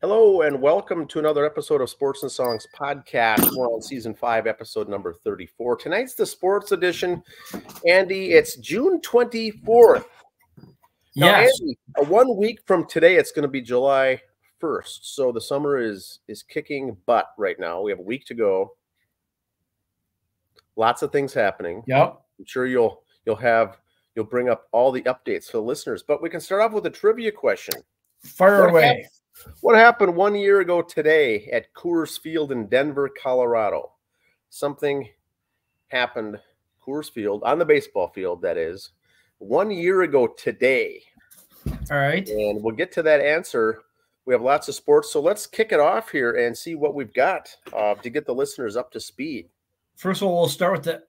Hello and welcome to another episode of Sports and Songs podcast. We're on season 5, episode number 34. Tonight's the sports edition. Andy, it's June 24th. Now, Yes. Andy, 1 week from today, it's going to be July 1st. So the summer is kicking butt right now. We have a week to go. Lots of things happening. Yep. I'm sure you'll bring up all the updates for the listeners. But we can start off with a trivia question. Fire away. What happened 1 year ago today at Coors Field in Denver, Colorado? Something happened, Coors Field, on the baseball field, that is, 1 year ago today. All right. And we'll get to that answer. We have lots of sports, so let's kick it off here and see what we've got to get the listeners up to speed. First of all, we'll start with the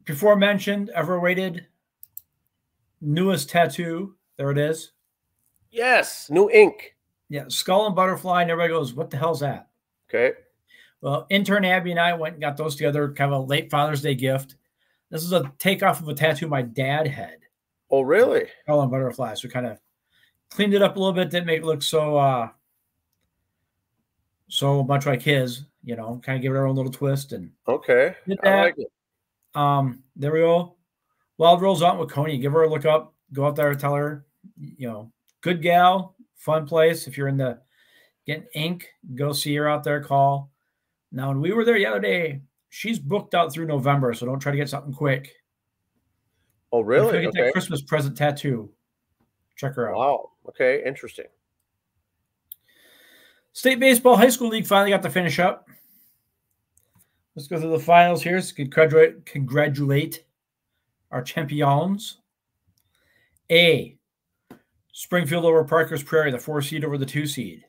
before mentioned, ever awaited newest tattoo. There it is. Yes, new ink. Yeah, skull and butterfly, and everybody goes, what the hell's that? Okay. Well, intern Abby and I went and got those together, kind of a late Father's Day gift. This is a takeoff of a tattoo my dad had. Oh, really? Skull and butterfly. So we kind of cleaned it up a little bit, didn't make it look so much like his, kind of give it our own little twist. And okay. I like it. There we go. Wild Rose out with Coney. Give her a look up. Go out there, tell her, good gal. Fun place. If you're in the getting ink, go see her out there, call. Now, when we were there the other day, she's booked out through November, so don't try to get something quick. Oh, really? Get that Christmas present tattoo. Check her out. Wow. Okay. Interesting. State Baseball High School League finally got to finish up. Let's go through the finals here. So congratulate our champions. A. Springfield over Parker's Prairie, the 4 seed over the 2 seed.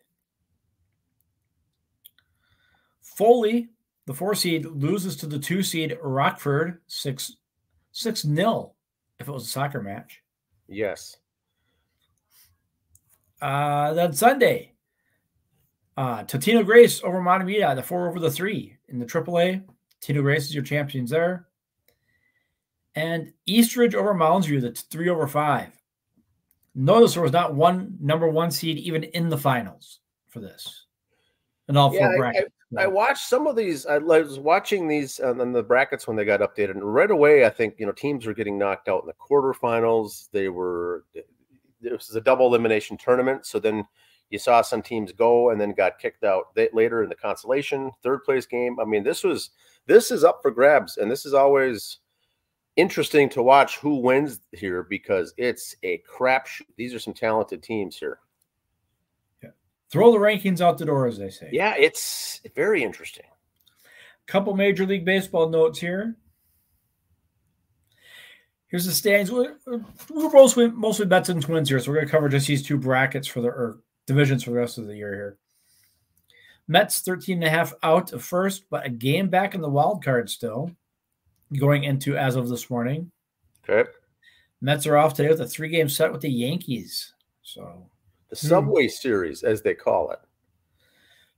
Foley, the 4 seed, loses to the 2 seed Rockford 6-0 if it was a soccer match. Yes. Then Sunday, Totino Grace over Montemita, the 4 over the 3 in the AAA. Totino Grace is your champions there. And Eastridge over Mounds View, the 3 over 5. Notice there was not one number 1 seed even in the finals for this. And all 4 brackets. I watched some of these. I was watching these on the brackets when they got updated. And right away, I think, teams were getting knocked out in the quarterfinals. It was a double elimination tournament. So then you saw some teams go and then got kicked out later in the consolation, 3rd place game. I mean, this is up for grabs. And this is always interesting to watch who wins here because it's a crapshoot. These are some talented teams here. Yeah. Throw the rankings out the door, as they say. Yeah, it's very interesting. Couple Major League Baseball notes here. Here's the standings. We're mostly bets and twins here, so we're going to cover just these 2 brackets or divisions for the rest of the year here. Mets 13.5 out of first, but a game back in the wild card still. Going into as of this morning. Okay. Mets are off today with a 3-game set with the Yankees. So the Subway Series, as they call it.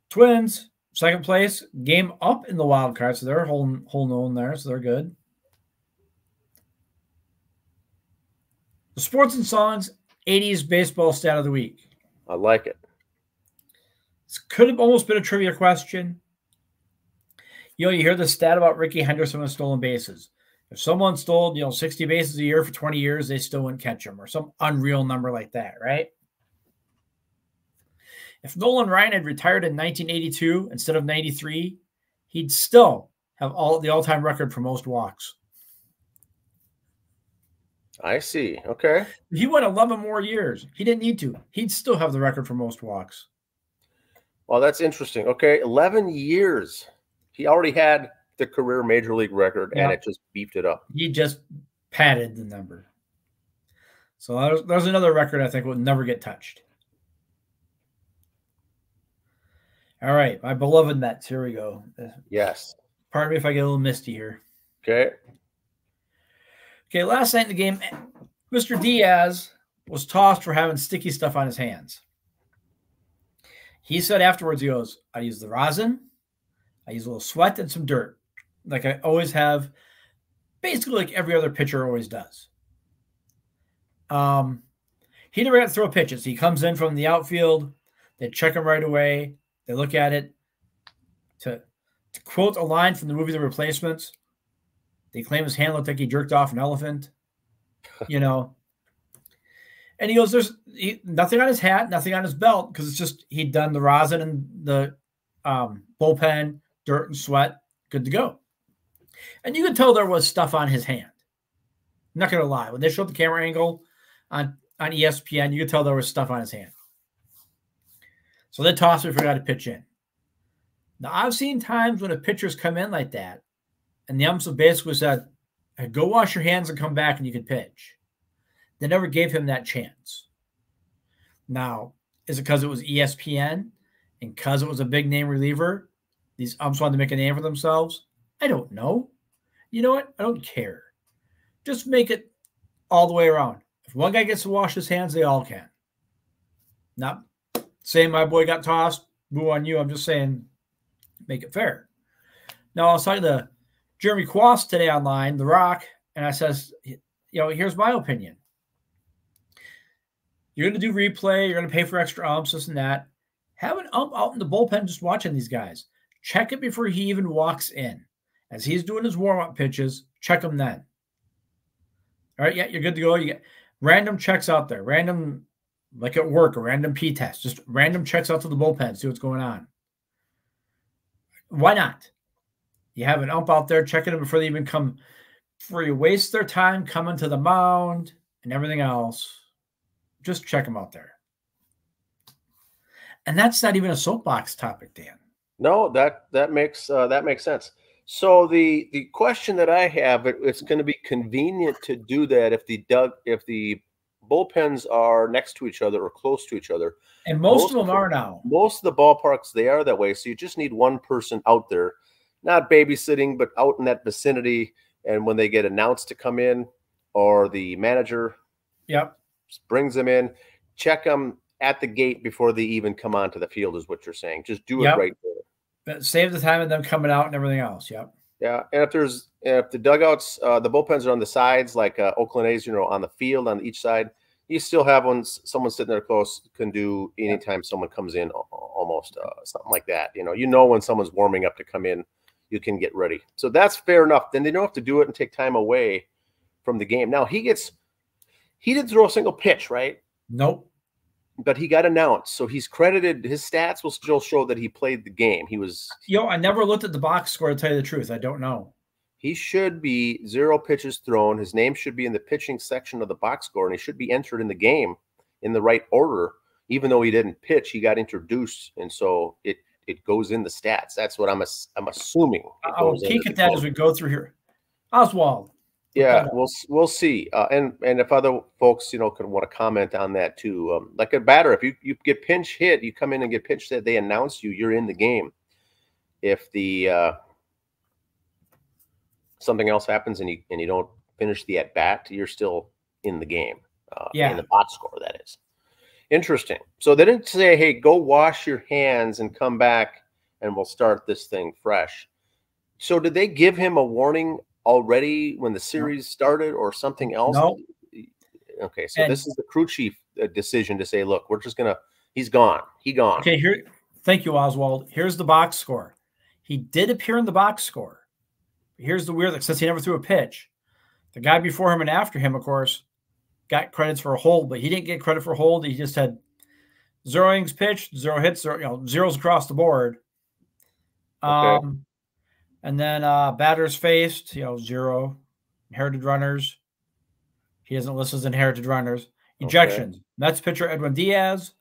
Twins, 2nd place, game up in the wild card, so they're holding on there, so they're good. The Sports and Songs 80s baseball stat of the week. I like it. This could have almost been a trivia question. You hear the stat about Ricky Henderson with stolen bases. If someone stole, 60 bases a year for 20 years, they still wouldn't catch him, or some unreal number like that, right? If Nolan Ryan had retired in 1982 instead of 93, he'd still have the all-time record for most walks. I see. Okay. If he went 11 more years, he didn't need to. He'd still have the record for most walks. Well, that's interesting. Okay, 11 years. He already had the career major league record, and it just beefed it up. He just padded the number. So there's another record I think will never get touched. All right, my beloved Mets. Here we go. Yes. Pardon me if I get a little misty here. Okay. Okay, last night in the game, Mr. Diaz was tossed for having sticky stuff on his hands. He said afterwards, he goes, I use the rosin, I use a little sweat and some dirt, like I always have, basically like every other pitcher always does. He never got to throw pitches. He comes in from the outfield. They check him right away. They look at it. To quote a line from the movie The Replacements, they claim his hand looked like he jerked off an elephant, you know. And he goes, there's nothing on his hat, nothing on his belt, because it's just he'd done the rosin and the bullpen, dirt and sweat, good to go. And you could tell there was stuff on his hand. I'm not going to lie. When they showed the camera angle on ESPN, you could tell there was stuff on his hand. So they tossed him for a guy to pitch in. Now, I've seen times when a pitcher's come in like that, and the umps have basically said, hey, go wash your hands and come back and you can pitch. They never gave him that chance. Now, is it because it was ESPN and because it was a big-name reliever? These umps wanted to make a name for themselves? I don't know. You know what? I don't care. Just make it all the way around. If one guy gets to wash his hands, they all can. Not saying my boy got tossed, boo on you. I'm just saying make it fair. Now, I was talking to Jeremy Quast today online, The Rock, and I says, here's my opinion. You're going to do replay. You're going to pay for extra umps, this and that. Have an ump out in the bullpen just watching these guys. Check it before he even walks in. As he's doing his warm-up pitches, check him then. All right, yeah, you're good to go. You get random checks out there. Random, like at work, a random P test. Just random checks out to the bullpen, see what's going on. Why not? You have an ump out there checking them before they even come, before you waste their time coming to the mound and everything else. Just check them out there. And that's not even a soapbox topic, Dan. No, that makes sense. So the question that I have, it's going to be convenient to do that if the bullpens are next to each other or close to each other. And most of them are now. Most of the ballparks, they are that way. So you just need one person out there, not babysitting, but out in that vicinity. And when they get announced to come in, or the manager brings them in, check them at the gate before they even come onto the field is what you're saying. Just do it right there. But save the time of them coming out and everything else. Yep. Yeah. And if the dugouts, the bullpens are on the sides, like Oakland A's, on the field on each side, you still have someone sitting there close can do anytime someone comes in, almost something like that. When someone's warming up to come in, you can get ready. So that's fair enough. Then they don't have to do it and take time away from the game. Now he didn't throw a single pitch, right? Nope. But he got announced, so he's credited. His stats will still show that he played the game. He was. I never looked at the box score to tell you the truth. I don't know. He should be 0 pitches thrown. His name should be in the pitching section of the box score, and he should be entered in the game in the right order. Even though he didn't pitch, he got introduced, and so it goes in the stats. That's what I'm assuming. I'll peek at that as we go through here. Oswald. Yeah, we'll see. And if other folks, could want to comment on that too. Like a batter, if you get pinch hit, you come in and get pinch hit, they announce you're in the game. If the something else happens and you don't finish the at bat, you're still in the game. In the box score, that is. Interesting. So they didn't say, hey, go wash your hands and come back and we'll start this thing fresh. So did they give him a warning already when the series started or something else? No. Okay, so this is the crew chief decision to say, look, he's gone. Okay, here. Thank you, Oswald. Here's the box score. He did appear in the box score. Here's the weird thing. Since he never threw a pitch, the guy before him and after him, of course, got credits for a hold, but he didn't get credit for a hold. He just had 0 innings pitched, 0 hits, zeros across the board. Okay. And then batters faced, 0 inherited runners. He doesn't list as inherited runners. Ejections. Okay. Mets pitcher Edwin Diaz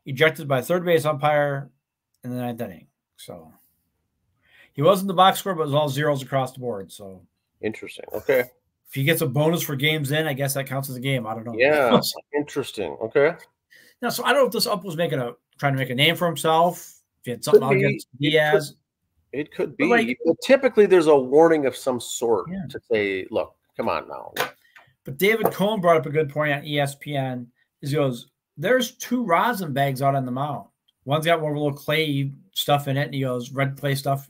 ejected by third base umpire in the 9th inning. So he was in the box score, but it was all zeros across the board. So interesting. Okay. If he gets a bonus for games in, I guess that counts as a game. I don't know. Yeah. Interesting. Okay. Now, so I don't know if this ump was trying to make a name for himself. If he had something against Diaz. It could be. But typically, there's a warning of some sort to say, look, come on now. But David Cohn brought up a good point on ESPN. He goes, there's 2 rosin bags out on the mound. One's got more of a little clay stuff in it, and he goes, red clay stuff.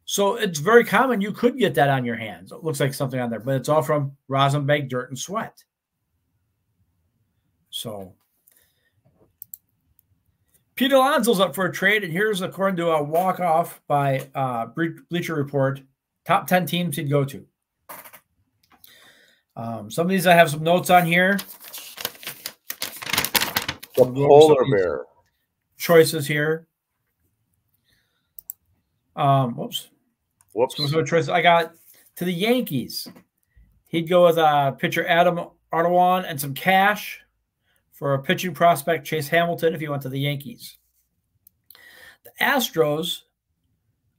So it's very common. You could get that on your hands. It looks like something on there, but it's all from rosin bag, dirt, and sweat. So Pete Alonso's up for a trade, and here's according to a walk-off by Bleacher Report, top 10 teams he'd go to. Some of these I have some notes on here. The polar bear choices here. Whoops. So choices I got to the Yankees. He'd go with pitcher Adam Ardoin and some cash for a pitching prospect, Chase Hamilton, if he went to the Yankees. The Astros,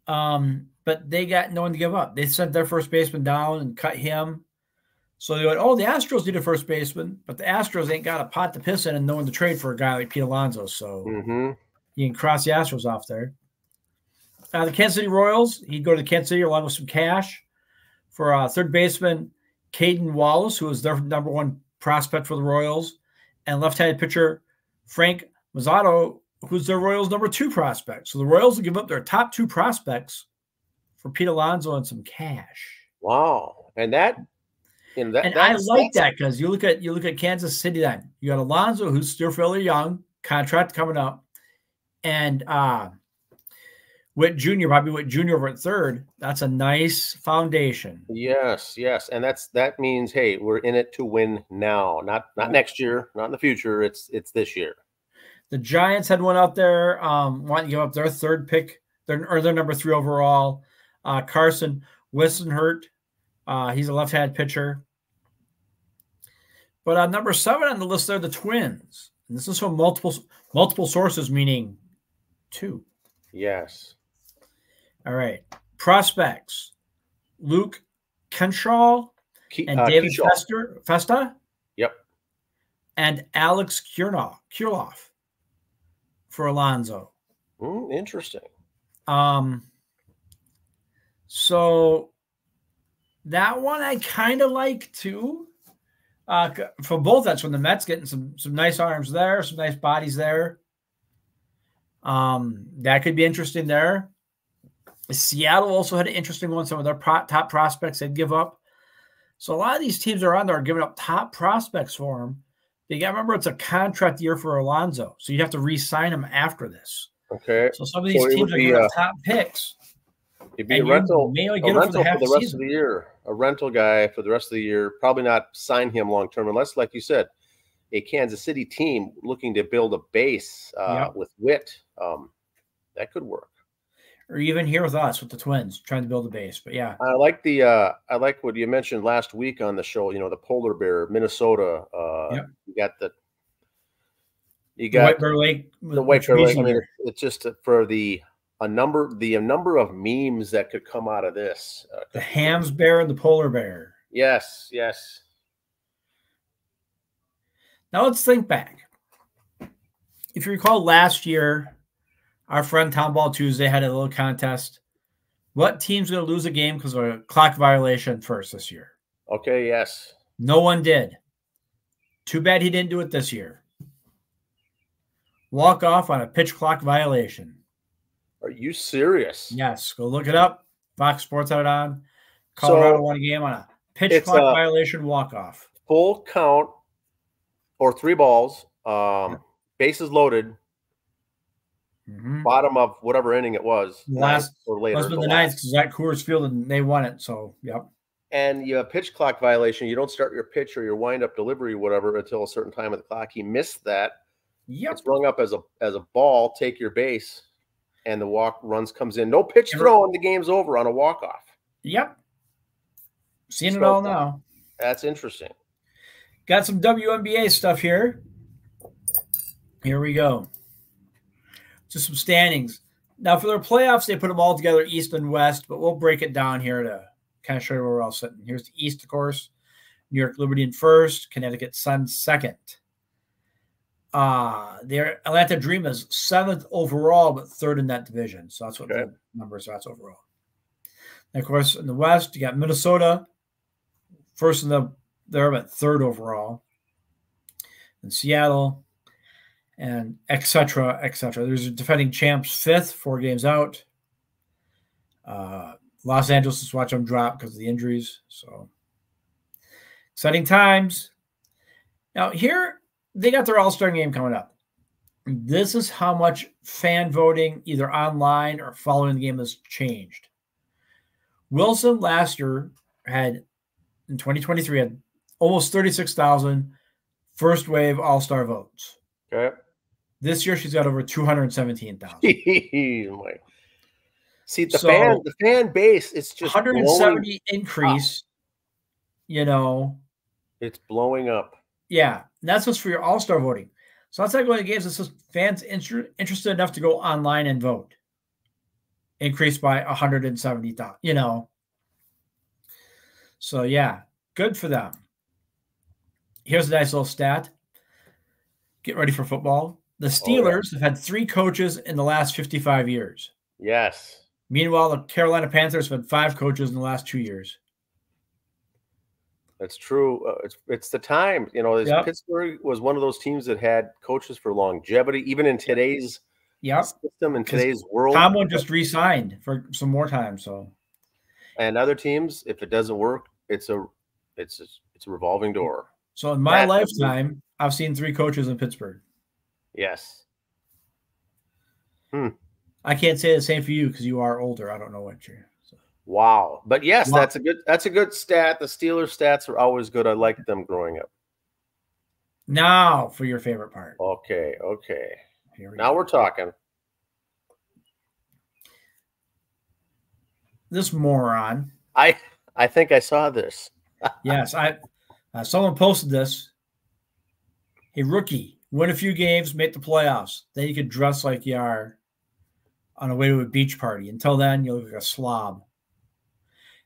but they got no one to give up. They sent their first baseman down and cut him. So they went, oh, the Astros need a first baseman, but the Astros ain't got a pot to piss in and no one to trade for a guy like Pete Alonso. So you can cross the Astros off there. The Kansas City Royals, he'd go to Kansas City along with some cash for third baseman Caden Wallace, who was their number one prospect for the Royals, and left-handed pitcher Frank Mazzato, who's their Royals' number 2 prospect. So the Royals will give up their top 2 prospects for Pete Alonso and some cash. Wow. And that and I like that because you look at Kansas City then. You got Alonso, who's still fairly young, contract coming up, and Witt Jr., Bobby Witt Jr. over at third. That's a nice foundation. Yes. And that means, hey, we're in it to win now, not next year, not in the future. It's this year. The Giants had one out there wanting to give up their third pick, their number 3 overall. Carson Whisenhurt. He's a left-handed pitcher. But number 7 on the list there, the Twins. And this is from multiple sources, meaning 2. Yes. All right. Prospects. Luke Kenshaw and David Festa. Yep. And Alex Kirilloff for Alonso. Interesting. So that one I kind of like too. For both, that's when the Mets getting some nice arms there, some nice bodies there. That could be interesting there. Seattle also had an interesting one. Some of their top prospects they'd give up. So a lot of these teams are on there are giving up top prospects for him. But you got to remember it's a contract year for Alonso, so you have to re-sign him after this. Okay. So some of these teams are giving up top picks. It'd be a rental for the rest season. of the year. A rental guy for the rest of the year. Probably not sign him long term unless, like you said, a Kansas City team looking to build a base with Witt. That could work. Or even here with us with the Twins trying to build a base. But yeah, I like what you mentioned last week on the show. You know, the polar bear, Minnesota. You got the White Bear Lake. The White Bear Lake. I mean, it's just for the number of memes that could come out of this. The Hams bear and the polar bear. Yes. Now let's think back. If you recall last year, our friend Tom Ball Tuesday had a little contest. What team's going to lose a game because of a clock violation first this year? Okay, yes. No one did. Too bad he didn't do it this year. Walk off on a pitch clock violation. Are you serious? Yes. Go look it up. Fox Sports had it on. Colorado won a game on a pitch clock violation walk-off. Full count or 3 balls, bases loaded, bottom of whatever inning it was. Last or later. Must have been the 9th because at Coors Field and they won it. So, yep. And you have a pitch clock violation. You don't start your pitch or your wind-up delivery, whatever, until a certain time of the clock. He missed that. Yep. It's rung up as a ball. Take your base. And the runs comes in. No pitch throw, and the game's over on a walk-off. Yep. Seeing it all now. That's interesting. Got some WNBA stuff here. Here we go. Just some standings. Now, for their playoffs, they put them all together, East and West, but we'll break it down here to kind of show you where we're all sitting. Here's the East, of course. New York Liberty in first. Connecticut Sun second. Their Atlanta Dream is 7th overall, but 3rd in that division. So that's what the numbers are. That's overall. And of course, in the West, you got Minnesota, first in they're about 3rd overall. And Seattle, and et cetera, et cetera. There's a defending champs 5th, 4 games out. Los Angeles, just watch them drop because of the injuries. So exciting times. Now here, they got their all-star game coming up. This is how much fan voting, either online or following the game, has changed. Wilson last year in 2023, had almost 36,000 first wave all-star votes. Okay. This year, she's got over 217,000. See, the fan base, it's just 170 increase, It's blowing up. Yeah, and that's just for your all-star voting. So that's like going to games. It's just fans interested enough to go online and vote. Increased by 170,000, So, yeah, good for them. Here's a nice little stat. Get ready for football. The Steelers have had 3 coaches in the last 55 years. Yes. Meanwhile, the Carolina Panthers have had 5 coaches in the last 2 years. That's true. It's the time. Pittsburgh was one of those teams that had coaches for longevity, even in today's system, in today's world. Tomlin just re-signed for some more time. So, and other teams, if it doesn't work, it's a revolving door. So in my lifetime, I've seen 3 coaches in Pittsburgh. Yes. I can't say the same for you because you are older. I don't know what you're. So. Wow. But yes, that's a good stat. The Steelers stats are always good. I liked them growing up. Now for your favorite part. Okay. Now we're talking. This moron. I think I saw this. Yes, someone posted this. A rookie, win a few games, make the playoffs. Then you could dress like you are on a way to a beach party. Until then, you look like a slob.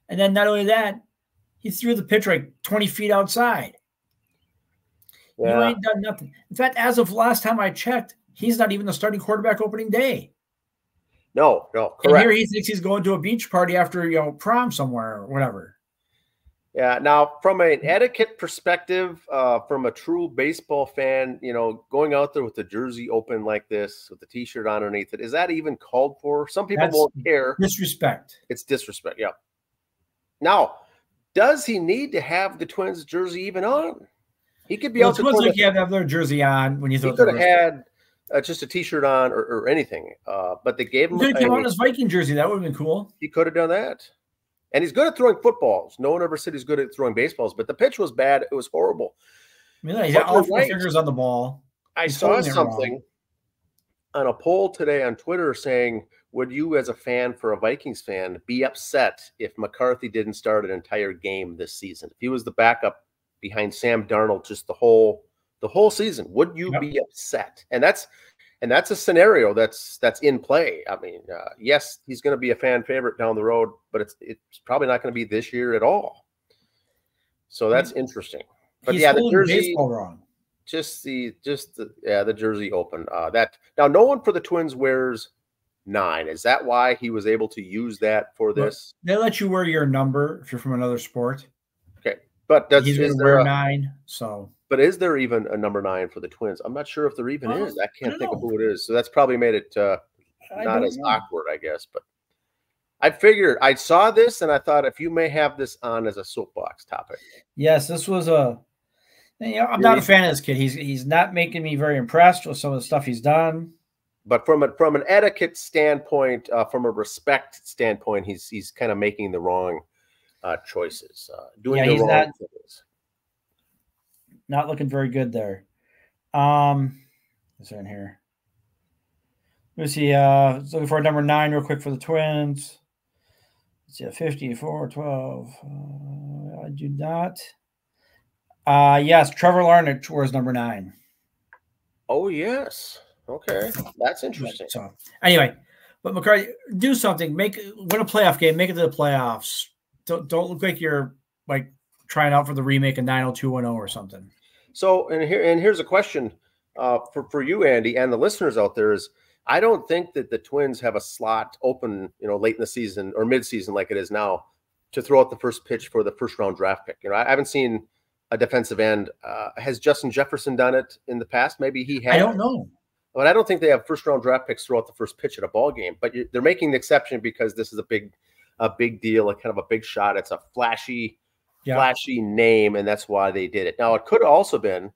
And then not only that, he threw the pitch like 20 feet outside. Yeah. You ain't done nothing. In fact, as of last time I checked, he's not even the starting quarterback opening day. No, correct. And here he thinks he's going to a beach party after, prom somewhere or whatever. Yeah. Now, from an etiquette perspective, from a true baseball fan, going out there with the jersey open like this, with the T-shirt underneath it, is that even called for? Some people won't care. Disrespect. It's disrespect. Yeah. Now, does he need to have the Twins jersey even on? He could be out there. It's like you have to have their jersey on when you throw. He could have had just a T-shirt on or anything, but they gave him. He could have come on his Viking jersey. That would have been cool. He could have done that. And he's good at throwing footballs. No one ever said he's good at throwing baseballs, but the pitch was bad. It was horrible. I mean, he had all 4 fingers on the ball. I saw something on a poll today on Twitter saying, would you as a fan, for a Vikings fan, be upset if McCarthy didn't start an entire game this season? If he was the backup behind Sam Darnold just the whole season, would you be upset? And that's a scenario that's in play. I mean, yes, he's going to be a fan favorite down the road, but it's probably not going to be this year at all. So that's interesting. But he's the jersey baseball wrong. Just the jersey open. That now no one for the Twins wears 9. Is that why he was able to use that for this? They let you wear your number if you're from another sport. Okay, but he's going to wear 9. So. But is there even a number 9 for the Twins? I'm not sure if there even is. I can't think of who it is. So that's probably made it not as awkward, I guess. But I figured I saw this and I thought if you may have this on as a soapbox topic. Yes, this was I'm not a fan of this kid. He's not making me very impressed with some of the stuff he's done. But from an etiquette standpoint, from a respect standpoint, he's kind of making the wrong choices, doing the wrong things. Not looking very good there. Is there in here? Let's see. Looking for number 9 real quick for the Twins. Let's see, 54-12. I do not. Yes, Trevor Larnach wears number 9. Oh, yes. Okay. That's interesting. So anyway, but McCarthy, do something. Win a playoff game. Make it to the playoffs. Don't look like you're like trying out for the remake of 90210 or something. So, and here's a question for you, Andy, and the listeners out there is, I don't think that the Twins have a slot open, late in the season or mid-season like it is now to throw out the first pitch for the first-round draft pick. I haven't seen a defensive end. Has Justin Jefferson done it in the past? Maybe he has. I don't know. But I don't think they have first-round draft picks throw out the first pitch at a ball game. But they're making the exception because this is a big deal, kind of a big shot. It's a flashy name, and that's why they did it. Now, it could have also been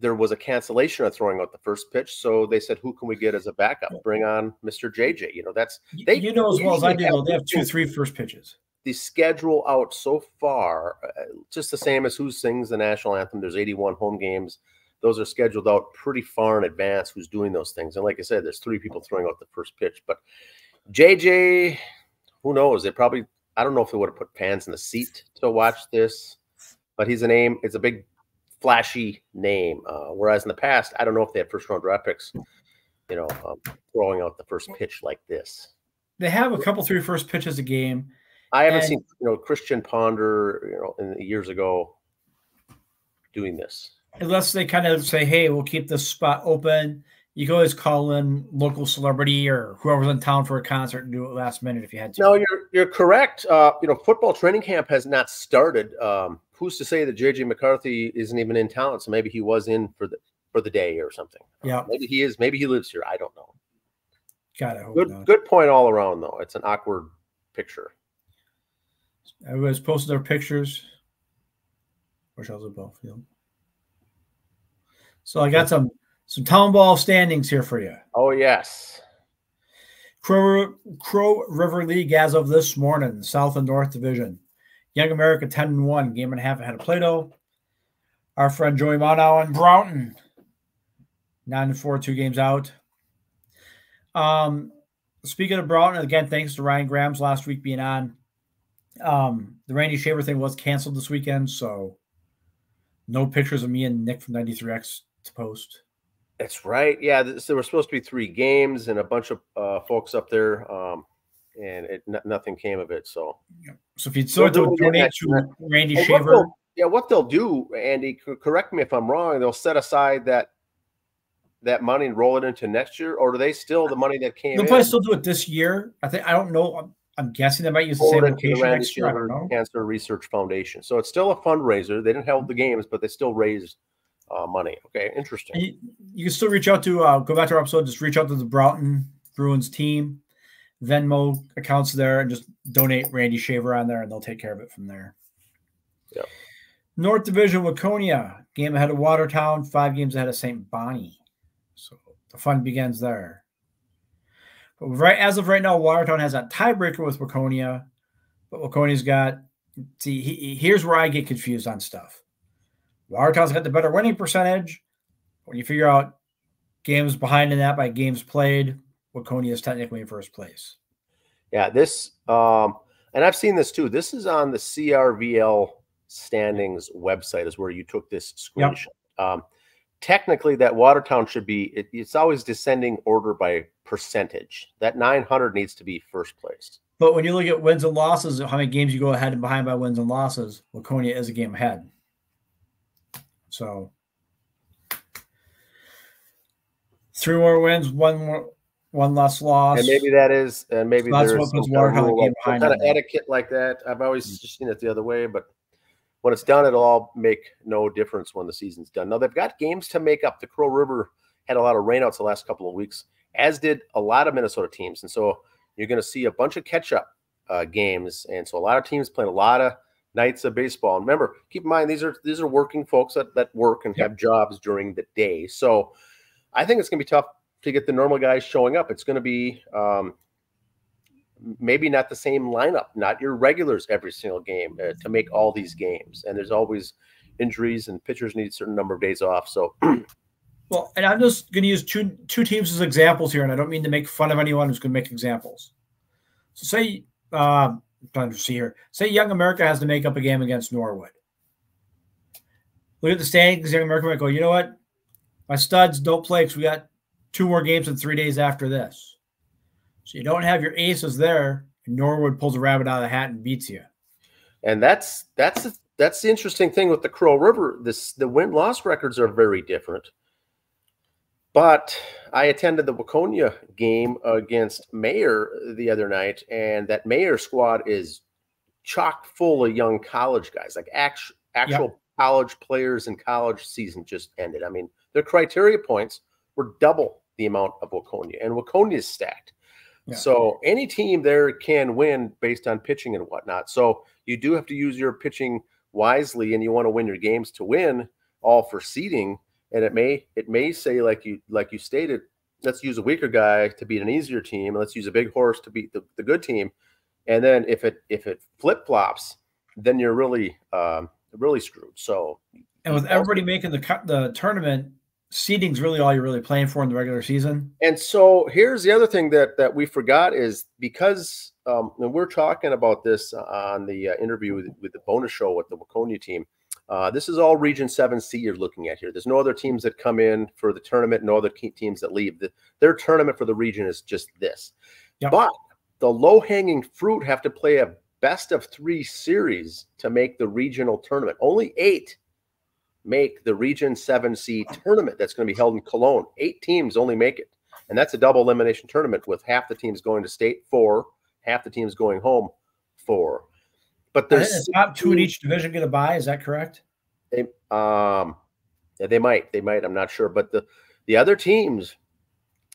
there was a cancellation of throwing out the first pitch. So they said, who can we get as a backup? Bring on Mr. JJ. You know, that's you know as well as I do, though, they have 2-3 first pitches. The schedule out so far, just the same as who sings the national anthem. There's 81 home games. Those are scheduled out pretty far in advance who's doing those things. And like I said, there's 3 people throwing out the first pitch. But JJ, who knows? They probably, I don't know if they would have put fans in the seat to watch this, but he's a name. It's a big, flashy name. Whereas in the past, I don't know if they had first-round draft picks, you know, throwing out the first pitch like this. They have a couple 3 first pitches a game. I haven't seen, you know, Christian Ponder, you know, in years ago doing this. Unless they kind of say, hey, we'll keep this spot open. You can always call in local celebrity or whoever's in town for a concert and do it last minute if you had to. No, you're correct. You know, football training camp has not started. Who's to say that JJ McCarthy isn't even in town? So maybe he was in for the day or something. Yeah, maybe he is. Maybe he lives here. I don't know. God, I hope not. Good point all around, though. It's an awkward picture. Everybody's posted their pictures. Wish I was at Bellfield. So I got some town ball standings here for you. Oh, yes. Crow River League as of this morning, South and North Division. Young America 10-1, game and a half ahead of Plato. Our friend Joey Monow and Broughton 9-4, 2 games out. Speaking of Broughton, again, thanks to Ryan Grams last week being on. The Randy Shaver thing was canceled this weekend, so no pictures of me and Nick from 93X to post. That's right. Yeah, there were supposed to be 3 games and a bunch of folks up there, and nothing came of it. So if you'd sort of donate to Randy Shaver. What they'll do, Andy, correct me if I'm wrong, they'll set aside that money and roll it into next year, or do they still, the money that came in? They'll probably still do it this year. I don't know. I'm guessing they might use the same location next year. I don't know. Cancer Research Foundation. So it's still a fundraiser. They didn't hold the games, but they still raised money. Okay, interesting. You can still reach out to, go back to our episode, just reach out to the Broughton Bruins team. Venmo accounts there, and just donate Randy Shaver on there, and they'll take care of it from there. Yep. North Division, Waconia, game ahead of Watertown, 5 games ahead of St. Bonnie. So the fun begins there. But as of right now, Watertown has a tiebreaker with Waconia, but Waconia's got, here's where I get confused on stuff. Watertown's got the better winning percentage. When you figure out games behind in that by games played, Waconia is technically in first place. Yeah, this, and I've seen this too. This is on the CRVL standings website is where you took this screenshot. Yep. Technically, that Watertown should be, it's always descending order by percentage. That 900 needs to be first place. But when you look at wins and losses, how many games you go ahead and behind by wins and losses, Waconia is a game ahead. So 3 more wins, 1 less loss. And maybe that is, and maybe so there's some kind of etiquette like that. I've always just seen it the other way, but when it's done, it'll all make no difference when the season's done. Now, they've got games to make up. The Crow River had a lot of rainouts the last couple of weeks, as did a lot of Minnesota teams. And so you're going to see a bunch of catch-up games. And so a lot of teams playing a lot of nights of baseball. And remember, keep in mind, these are working folks that work and have jobs during the day. So I think it's going to be tough to get the normal guys showing up. It's going to be maybe not the same lineup, not your regulars every single game to make all these games. And there's always injuries, and pitchers need a certain number of days off. So, well, and I'm just going to use two teams as examples here, and I don't mean to make fun of anyone who's going to make examples. So say, I'm trying to see here. Say Young America has to make up a game against Norwood. Look at the standings. Young America might go, you know what? My studs don't play because we got 2 more games in 3 days after this. So you don't have your aces there, and Norwood pulls a rabbit out of the hat and beats you. And that's the interesting thing with the Crow River. The win-loss records are very different. But I attended the Waconia game against Mayer the other night, and that Mayer squad is chock full of young college guys, like actual college players, and college season just ended. I mean, their criteria points were double the amount of Waconia, and Waconia is stacked. Yeah. So any team there can win based on pitching and whatnot. So you do have to use your pitching wisely, and you want to win your games to win, all for seeding. and it may say, like you stated, let's use a weaker guy to beat an easier team, and let's use a big horse to beat the good team. And then if it flip flops, then you're really screwed. So, and with everybody making the tournament, seeding's really all you're really playing for in the regular season. And so here's the other thing that we forgot is, because and we're talking about this on the interview with the bonus show with the Waconia team. This is all Region 7C you're looking at here. There's no other teams that come in for the tournament, no other teams that leave. Their tournament for the region is just this. Yep. But the low-hanging fruit have to play a best-of-3 series to make the regional tournament. Only 8 make the Region 7C tournament that's going to be held in Cologne. 8 teams only make it. And that's a double elimination tournament with half the teams going to state, 4, half the teams going home, 4. But there's the top 2 in each division get a bye. Is that correct? They might. I'm not sure. But the other teams,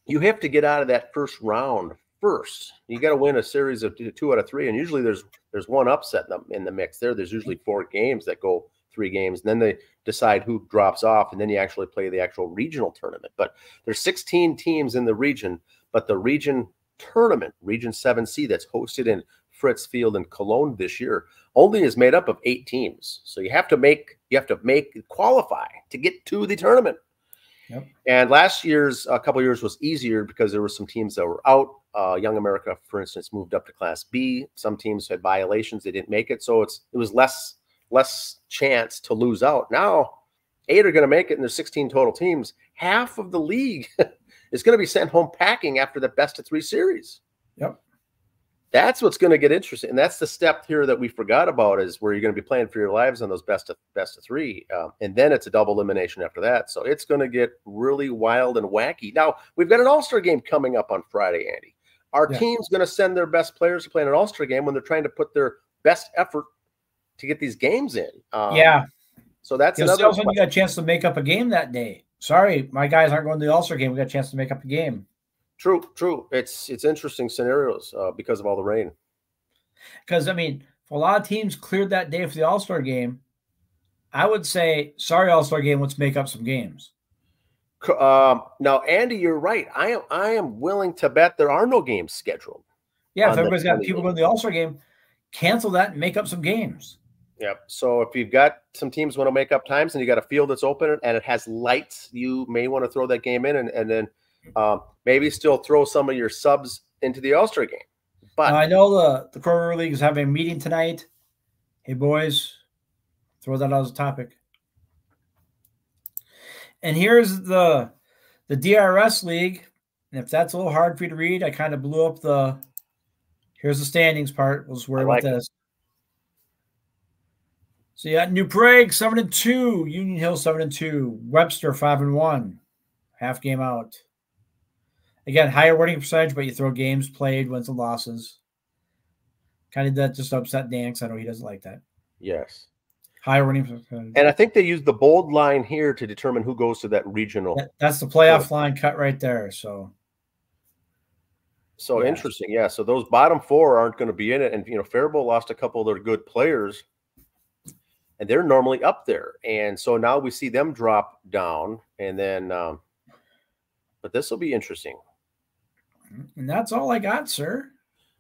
you have to get out of that first round first. You got to win a series of 2 out of 3, and usually there's one upset in the mix. There's usually 4 games that go 3 games, and then they decide who drops off, and then you actually play the actual regional tournament. But there's 16 teams in the region, but the region tournament, Region 7C, that's hosted in Fritz Field in Cologne this year, only is made up of 8 teams. So you have to qualify to get to the tournament. Yep. And last year's a couple of years was easier because there were some teams that were out. Young America, for instance, moved up to Class B. Some teams had violations; they didn't make it, so it was less chance to lose out. Now, 8 are going to make it, and there's 16 total teams. Half of the league is going to be sent home packing after the best-of-3 series. Yep. That's what's going to get interesting, and that's the step here that we forgot about, is where you're going to be playing for your lives on those best of 3, and then it's a double elimination after that. So it's going to get really wild and wacky. Now, we've got an All-Star game coming up on Friday, Andy. Our team's going to send their best players to play in an All-Star game when they're trying to put their best effort to get these games in. So that's another. You got a chance to make up a game that day. Sorry, my guys aren't going to the All-Star game. We got a chance to make up a game. True. It's interesting scenarios because of all the rain. Because, I mean, if a lot of teams cleared that day for the All-Star game, I would say, sorry, All-Star game, let's make up some games. Now, Andy, you're right. I am willing to bet there are no games scheduled. Yeah, if everybody's got people going to the All-Star game, cancel that and make up some games. Yep. So if you've got some teams want to make up times and you got a field that's open and it has lights, you may want to throw that game in and then maybe still throw some of your subs into the All-Star game. But I know the Crow River League is having a meeting tonight. Hey, boys, throw that out as a topic. And here's the DRS League. And if that's a little hard for you to read, I kind of blew up here's the standings part. We'll just worry about this. So you got New Prague 7-2, Union Hill 7-2, Webster 5-1, half game out. Again, higher winning percentage, but you throw games played, wins and losses. Kind of that just upset Dan because I know he doesn't like that. Yes. Higher winning percentage. And I think they use the bold line here to determine who goes to that regional. That's the playoff line cut right there. So yeah. Interesting. Yeah. So those bottom 4 aren't going to be in it. And, Faribault lost a couple of their good players, and they're normally up there. And so now we see them drop down. And then, but this will be interesting. And that's all I got, sir.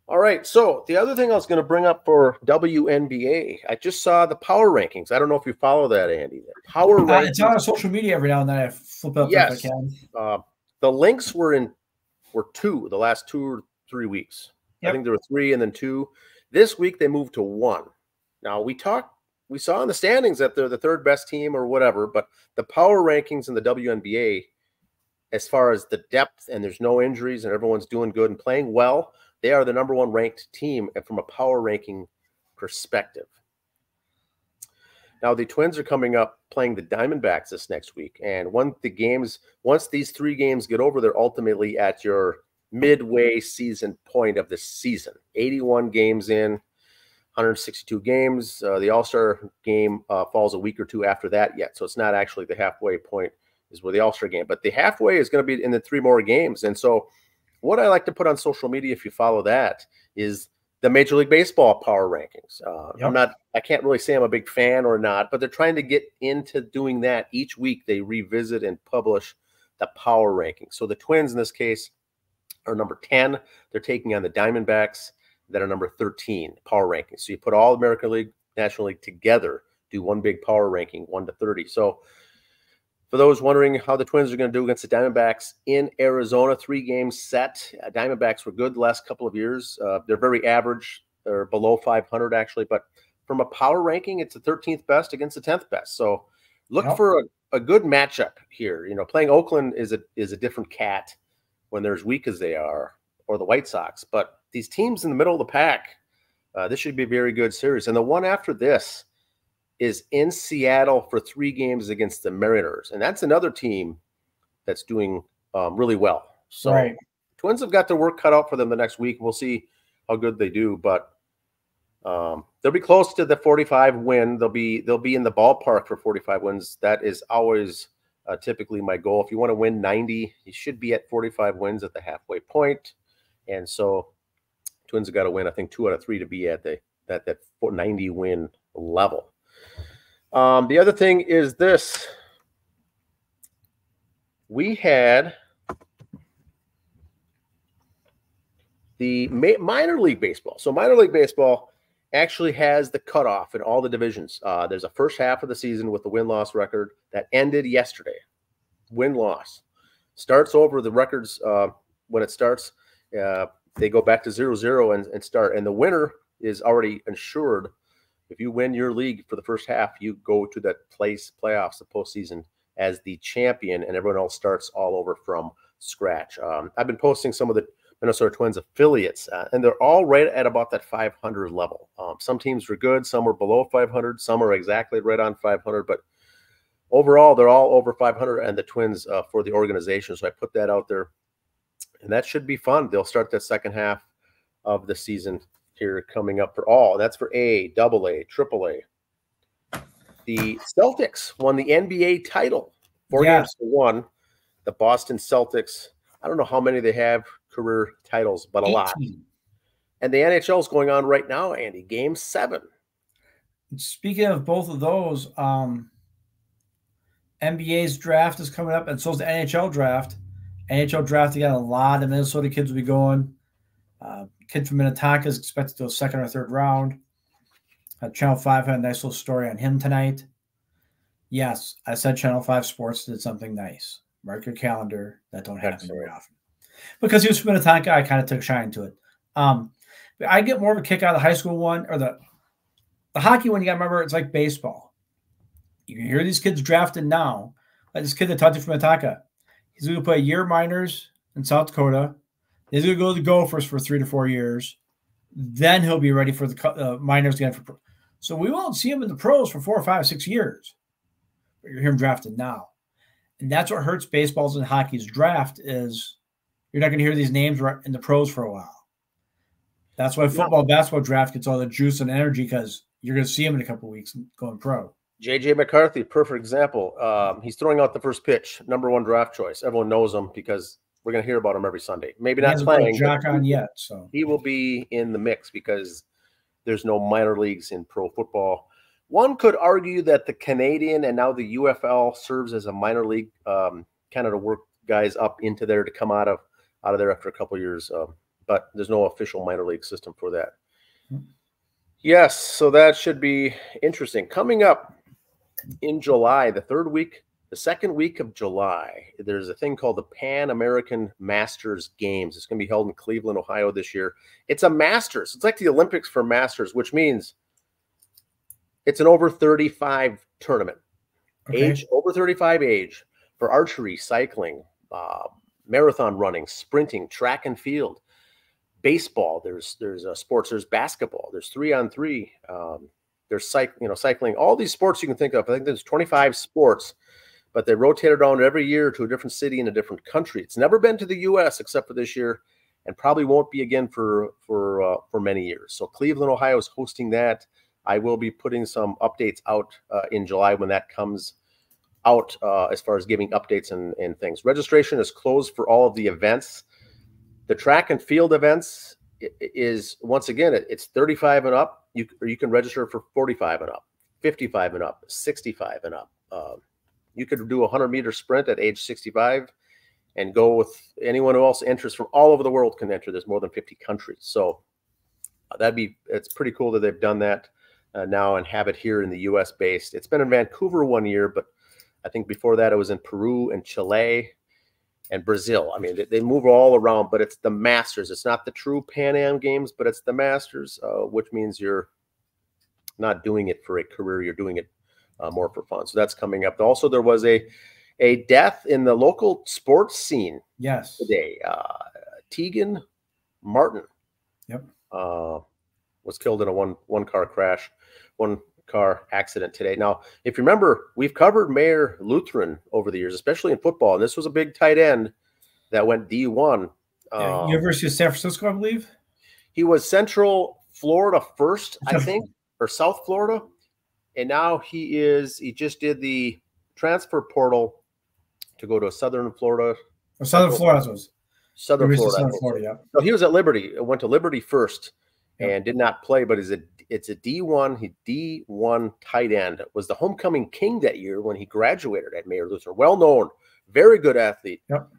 All right. So the other thing I was going to bring up for WNBA, I just saw the power rankings. I don't know if you follow that, Andy. Power rankings. It's on our social media every now and then. I flip up if I can. The links were 2 the last 2 or 3 weeks. Yep. I think there were 3 and then 2. This week they moved to 1. Now we saw in the standings that they're the 3rd best team or whatever, but the power rankings in the WNBA, as far as the depth and there's no injuries and everyone's doing good and playing well, they are the number 1 ranked team from a power ranking perspective. Now the Twins are coming up playing the Diamondbacks this next week. And once these 3 games get over, they're ultimately at your midway season point of the season. 81 games in, 162 games. The All-Star game falls a week or 2 after that yet. So it's not actually the halfway point is where the All-Star game. But the halfway is going to be in the 3 more games. And so what I like to put on social media, if you follow that, is the Major League Baseball power rankings. Yep. I can't really say I'm a big fan or not, but they're trying to get into doing that. Each week they revisit and publish the power rankings. So the Twins in this case are number 10. They're taking on the Diamondbacks that are number 13 power rankings. So you put all American League, National League together, do one big power ranking, 1 to 30. So for those wondering how the Twins are going to do against the Diamondbacks in Arizona, 3-game set. Diamondbacks were good the last couple of years. They're very average. They're below 500 actually, but from a power ranking, it's the 13th best against the 10th best. So look for a good matchup here. You know, playing Oakland is a different cat when they're as weak as they are, or the White Sox. But these teams in the middle of the pack, this should be a very good series. And the one after this is in Seattle for 3 games against the Mariners. And that's another team that's doing really well. So Twins have got their work cut out for them the next week. We'll see how good they do. But they'll be close to the 45 win. They'll be in the ballpark for 45 wins. That is always typically my goal. If you want to win 90, you should be at 45 wins at the halfway point. And so Twins have got to win, I think, 2 out of 3 to be at that 90 win level. The other thing is this. We had the minor league baseball. So minor league baseball actually has the cutoff in all the divisions. There's a first half of the season with the win-loss record that ended yesterday. Win-loss. Starts over the records when it starts. They go back to 0-0 and start. And the winner is already insured. If you win your league for the first half, you go to that playoffs, the postseason, as the champion, and everyone else starts all over from scratch. I've been posting some of the Minnesota Twins affiliates, and they're all right at about that 500 level. Some teams are good, some are below 500, some are exactly right on 500, but overall, they're all over 500, and the Twins for the organization. So I put that out there, and that should be fun. They'll start the second half of the season here coming up for all. That's for A, AA, AAA. The Celtics won the NBA title, 4 games to 1. The Boston Celtics, I don't know how many they have career titles, but a 18. lot. And the NHL is going on right now, Andy. Game 7. Speaking of both of those, NBA's draft is coming up, and so is the NHL draft. NHL draft, you got a lot of Minnesota kids will be going. Kid from Minnetonka is expected to go 2nd or 3rd round. Channel 5 had a nice little story on him tonight. Yes, I said Channel 5 Sports did something nice. Mark your calendar. That don't happen very often. Because he was from Minnetonka, I kind of took shine to it. I get more of a kick out of the high school one, or the hockey one. You got to remember, it's like baseball. You can hear these kids drafted now. Like this kid that taught you from Minnetonka. He's going to play year minors in South Dakota. He's going to go to the Gophers for 3 to 4 years. Then he'll be ready for the minors again. So we won't see him in the pros for 4 or 5 or 6 years. But you hear him drafted now. And that's what hurts baseball's and hockey's draft is you're not going to hear these names in the pros for a while. That's why football, basketball draft gets all the juice and energy because you're going to see him in a couple of weeks going pro. J.J. McCarthy, perfect example. He's throwing out the first pitch, #1 draft choice. Everyone knows him because we're going to hear about him every Sunday. Maybe not playing. He hasn't put a jock on yet, so he will be in the mix because there's no minor leagues in pro football. One could argue that the Canadian and now the UFL serves as a minor league, kind of to work guys up into there to come out of there after a couple of years. But there's no official minor league system for that. Yes, so that should be interesting. Coming up in July, the 2nd week of July, there's a thing called the Pan American Masters Games. It's going to be held in Cleveland, Ohio this year. It's a Masters. It's like the Olympics for Masters, which means it's an over 35 tournament. Okay. Over 35 age for archery, cycling, marathon running, sprinting, track and field, baseball. There's sports. There's basketball. There's 3-on-3. There's cycling. All these sports you can think of. I think there's 25 sports. But they rotate around every year to a different city in a different country. It's never been to the U.S. except for this year, and probably won't be again for many years. So Cleveland, Ohio is hosting that. I will be putting some updates out in July when that comes out as far as giving updates and things. Registration is closed for all of the events. The track and field events is, once again, it's 35 and up. You can register for 45 and up, 55 and up, 65 and up. You could do a 100-meter sprint at age 65 and go with anyone who else enters from all over the world can enter. There's more than 50 countries. So it's pretty cool that they've done that now and have it here in the U.S. based. It's been in Vancouver one year, but I think before that it was in Peru and Chile and Brazil. I mean, they move all around, but it's the Masters. It's not the true Pan Am Games, but it's the Masters, which means you're not doing it for a career. You're doing it more for fun. So that's coming up. Also, there was a death in the local sports scene today. Tegan Martin was killed in a one car accident today. Now, if you remember, we've covered Mayor Lutheran over the years, especially in football. And this was a big tight end that went D1. University of San Francisco, I believe. He was Central Florida first, I think, or South Florida. And now he just did the transfer portal to go to Southern Florida. Southern Florida. Southern Florida. Southern Florida, yeah. No, he was at Liberty. Went to Liberty first and did not play, but it's a D1. D1 tight end. Was the homecoming king that year when he graduated at Mayor Lutheran. Well known, very good athlete. Yep.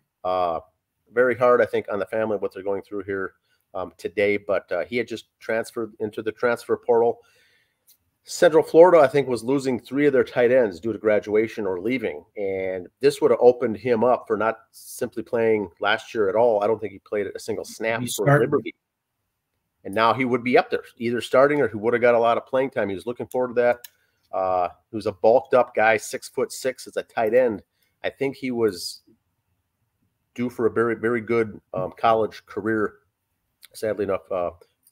Very hard, I think, on the family what they're going through here today. But he had just transferred into the transfer portal. Central Florida, I think, was losing 3 of their tight ends due to graduation or leaving. And this would have opened him up for not simply playing last year at all. I don't think he played a single snap for Liberty. And now he would be up there, either starting or he would have got a lot of playing time. He was looking forward to that. He was a bulked up guy, 6'6" as a tight end. I think he was due for a very, very good college career. Sadly enough,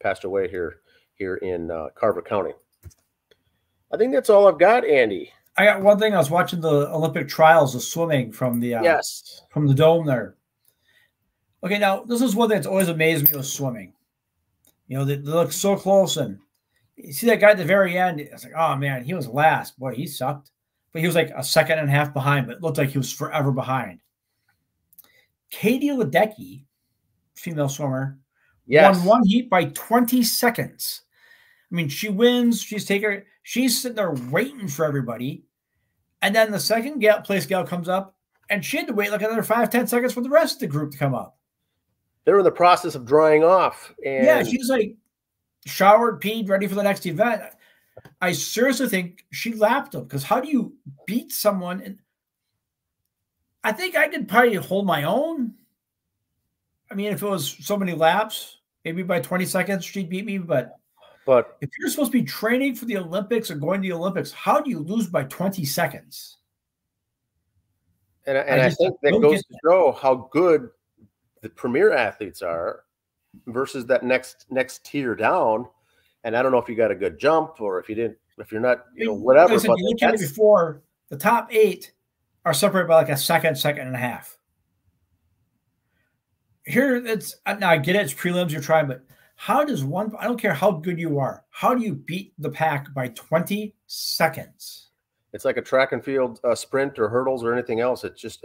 passed away here in Carver County. I think that's all I've got, Andy. I got one thing. I was watching the Olympic trials of swimming from the from the dome there. Okay, now this is one thing that's always amazed me with swimming. You know, they look so close, and you see that guy at the very end. It's like, oh man, he was last. Boy, he sucked. But he was like a second and a half behind, but it looked like he was forever behind. Katie Ledecky, female swimmer, won one heat by 20 seconds. I mean, she wins. She's sitting there waiting for everybody. And then the second place gal comes up, and she had to wait like another 5-10 seconds for the rest of the group to come up. They're in the process of drying off. And yeah, she's like showered, peed, ready for the next event. I seriously think she lapped them, because how do you beat someone? And I think I could probably hold my own. I mean, if it was so many laps, maybe by 20 seconds she'd beat me, but if you're supposed to be training for the Olympics or going to the Olympics, how do you lose by 20 seconds? And I think that goes to show how good the premier athletes are versus that next tier down. And I don't know if you got a good jump or if you're not, whatever. Listen, but you look at it before, the top 8 are separated by like a second and a half. Here, now I get it, it's prelims you're trying, but how does I don't care how good you are, how do you beat the pack by 20 seconds? It's like a track and field sprint or hurdles or anything else. It's just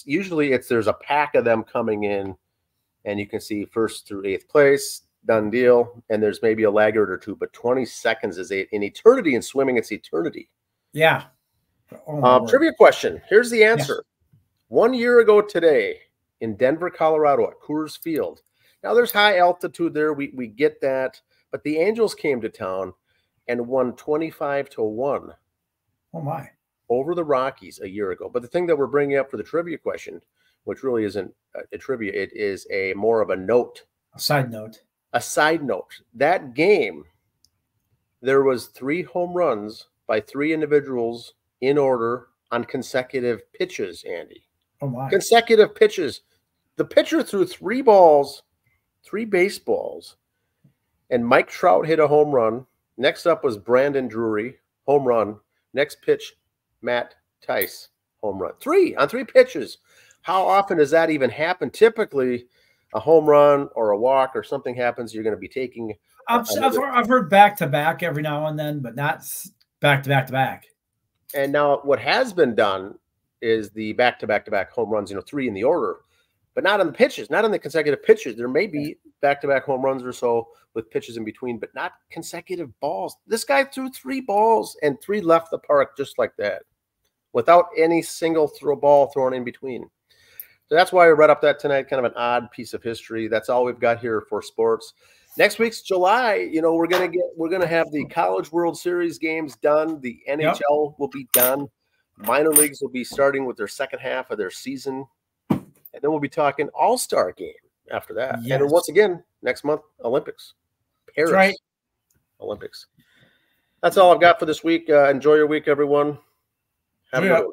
usually there's a pack of them coming in, and you can see 1st through 8th place, done deal, and there's maybe a laggard or 2, but 20 seconds is an eternity in swimming. It's eternity. Yeah. Trivia question. Here's the answer. Yes. 1 year ago today in Denver, Colorado at Coors Field. Now, there's high altitude there. We get that. But the Angels came to town and won 25-1. Oh, my. Over the Rockies a year ago. But the thing that we're bringing up for the trivia question, which really isn't a trivia, it is more of a note. A side note. A side note. That game, there was 3 home runs by 3 individuals in order on consecutive pitches, Andy. Oh, my. Consecutive pitches. The pitcher threw 3 baseballs, and Mike Trout hit a home run. Next up was Brandon Drury, home run. Next pitch, Matt Tice, home run. 3 on 3 pitches. How often does that even happen? Typically, a home run or a walk or something happens, you're going to be taking. I've heard back-to-back every now and then, but not back-to-back-to-back. And now what has been done is the back-to-back-to-back home runs, 3 in the order. but not on the pitches, not on the consecutive pitches. There may be back-to-back home runs or so with pitches in between, but not consecutive balls. This guy threw 3 balls and 3 left the park just like that, without any single ball thrown in between. So that's why I read up that tonight, kind of an odd piece of history. That's all we've got here for sports. Next week's July, we're gonna have the College World Series games done. The NHL will be done. Minor leagues will be starting with their second half of their season, and then we'll be talking All-Star game after that. Yes. And then once again, next month, Olympics, Paris Olympics. That's all I've got for this week. Enjoy your week, everyone. Have a good one.